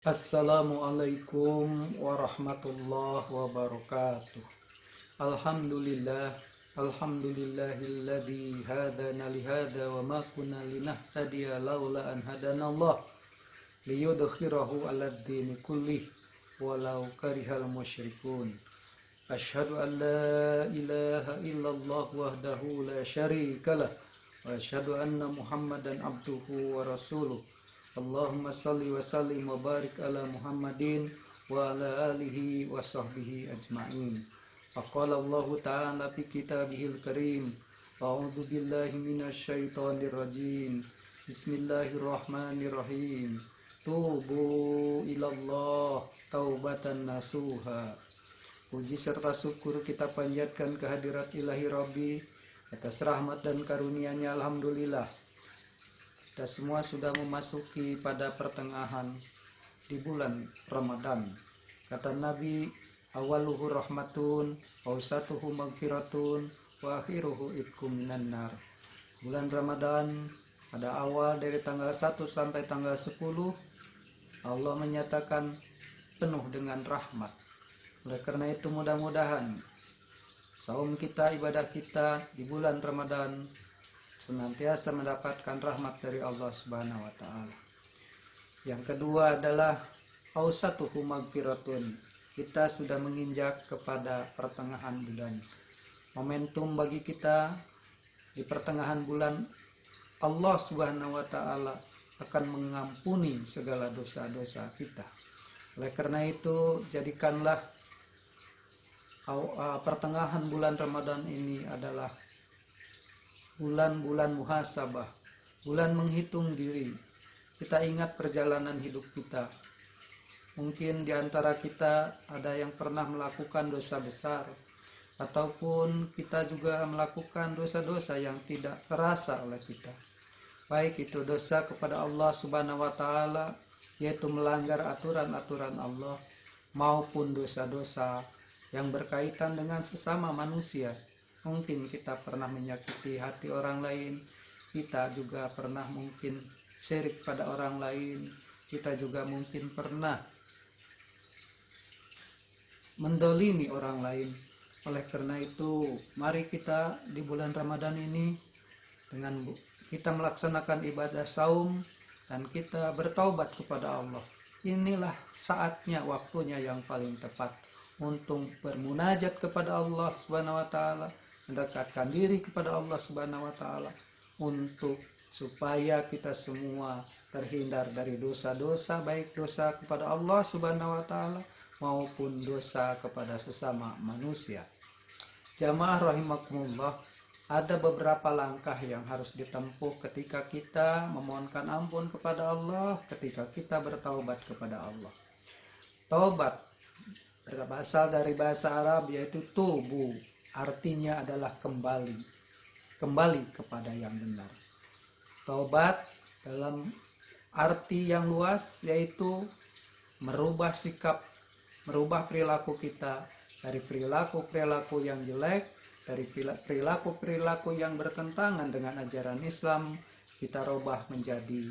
Assalamualaikum warahmatullahi wabarakatuh. Alhamdulillah, alhamdulillahilladzi hadana lihada wa ma kunna linahtadiya laula an hadanallah liyudkhirahu 'alad dini kullih walau karihal musyrikun. Asyhadu an la ilaha illallah wahdahu la syarikalah wa asyhadu anna Muhammadan abduhu wa rasuluh. Allahumma salli wa sallim wa barik ala Muhammadin wa ala alihi wa sahbihi ajma'in. Faqala Allah ta'ala fi kitabihil karim. A'udzu billahi minasy syaithanir rajim. Bismillahirrahmanirrahim. Tubu ilallah taubatan nasuha. Puji serta syukur kita panjatkan kehadirat ilahi Rabbi atas rahmat dan karunia-Nya. Alhamdulillah, kita semua sudah memasuki pada pertengahan di bulan Ramadan. Kata Nabi, awaluhu rahmatun, awsatuhu magfiratun, wa akhiruhu itkum minan nar. Bulan Ramadan pada awal dari tanggal 1 sampai tanggal 10 Allah menyatakan penuh dengan rahmat. Oleh karena itu mudah-mudahan saum kita, ibadah kita di bulan Ramadan senantiasa mendapatkan rahmat dari Allah Subhanahu wa taala. Yang kedua adalah ausatuhu magfiratun. Kita sudah menginjak kepada pertengahan bulan. Momentum bagi kita di pertengahan bulan, Allah Subhanahu wa taala akan mengampuni segala dosa-dosa kita. Oleh karena itu, jadikanlah pertengahan bulan Ramadan ini adalah bulan-bulan muhasabah, bulan menghitung diri. Kita ingat perjalanan hidup kita. Mungkin di antara kita ada yang pernah melakukan dosa besar, ataupun kita juga melakukan dosa-dosa yang tidak terasa oleh kita. Baik itu dosa kepada Allah Subhanahu wa taala, yaitu melanggar aturan-aturan Allah, maupun dosa-dosa yang berkaitan dengan sesama manusia. Mungkin kita pernah menyakiti hati orang lain, kita juga pernah mungkin syirik pada orang lain, kita juga mungkin pernah mendolimi orang lain. Oleh karena itu, mari kita di bulan Ramadan ini dengan kita melaksanakan ibadah saum dan kita bertaubat kepada Allah. Inilah saatnya, waktunya yang paling tepat untuk bermunajat kepada Allah Subhanahu wa taala, mendekatkan diri kepada Allah Subhanahu wa taala, untuk supaya kita semua terhindar dari dosa-dosa, baik dosa kepada Allah Subhanahu wa taala maupun dosa kepada sesama manusia. Jamaah rahimakumullah, ada beberapa langkah yang harus ditempuh ketika kita memohonkan ampun kepada Allah, ketika kita bertaubat kepada Allah. Taubat berasal dari bahasa Arab yaitu tubu. Artinya adalah kembali kepada yang benar. Taubat dalam arti yang luas yaitu merubah sikap, merubah perilaku kita dari perilaku-perilaku yang jelek, dari perilaku-perilaku yang bertentangan dengan ajaran Islam, kita rubah menjadi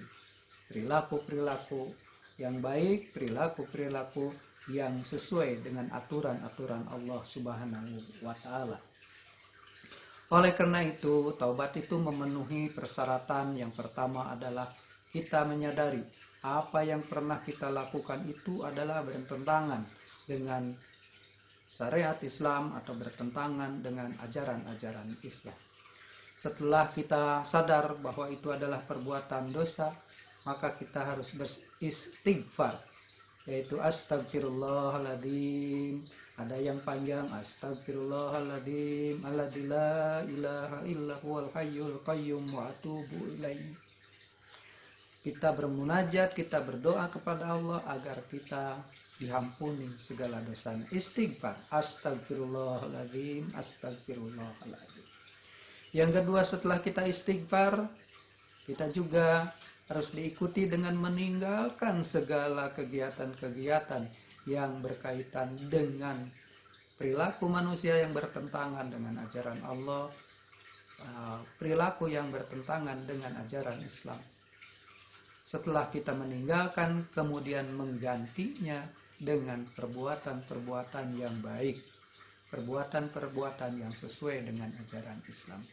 perilaku-perilaku yang baik, perilaku-perilaku yang sesuai dengan aturan-aturan Allah Subhanahu wa taala. Oleh karena itu, taubat itu memenuhi persyaratan. Yang pertama adalah kita menyadari apa yang pernah kita lakukan itu adalah bertentangan dengan syariat Islam atau bertentangan dengan ajaran-ajaran Islam. Setelah kita sadar bahwa itu adalah perbuatan dosa, maka kita harus beristighfar, yaitu astagfirullahaladzim. Ada yang panjang, astagfirullahaladzim alladzi la ilaha illa huwal hayyul qayyum wa atubu ilaihi. Kita bermunajat, kita berdoa kepada Allah agar kita diampuni segala dosanya. Istighfar, astagfirullahaladzim, astagfirullahaladzim. Yang kedua, setelah kita istighfar, kita juga harus diikuti dengan meninggalkan segala kegiatan-kegiatan yang berkaitan dengan perilaku manusia yang bertentangan dengan ajaran Allah, perilaku yang bertentangan dengan ajaran Islam. setelah kita meninggalkan, kemudian menggantinya dengan perbuatan-perbuatan yang baik, perbuatan-perbuatan yang sesuai dengan ajaran Islam.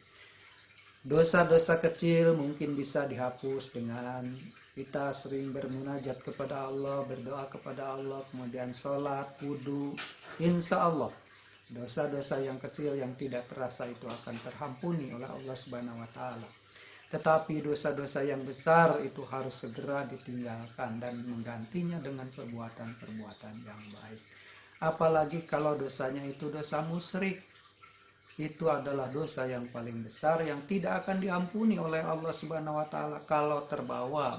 Dosa-dosa kecil mungkin bisa dihapus dengan kita sering bermunajat kepada Allah, berdoa kepada Allah, kemudian sholat, wudu. Insya Allah dosa-dosa yang kecil yang tidak terasa itu akan terhampuni oleh Allah Subhanahu wa Ta'ala. Tetapi dosa-dosa yang besar itu harus segera ditinggalkan dan menggantinya dengan perbuatan-perbuatan yang baik. Apalagi kalau dosanya itu dosa musyrik. Itu adalah dosa yang paling besar yang tidak akan diampuni oleh Allah Subhanahu wa Ta'ala. Kalau terbawa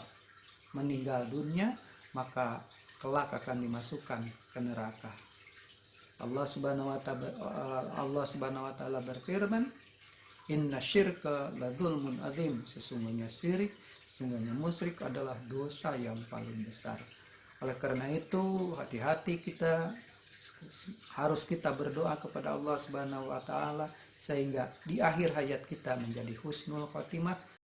meninggal dunia, maka kelak akan dimasukkan ke neraka. Allah Subhanahu wa Ta'ala berfirman, inna syirka ladzulmun adzim, sesungguhnya musyrik adalah dosa yang paling besar. Oleh karena itu, hati-hati kita, harus kita berdoa kepada Allah Subhanahu wa Ta'ala sehingga di akhir hayat kita menjadi husnul khotimah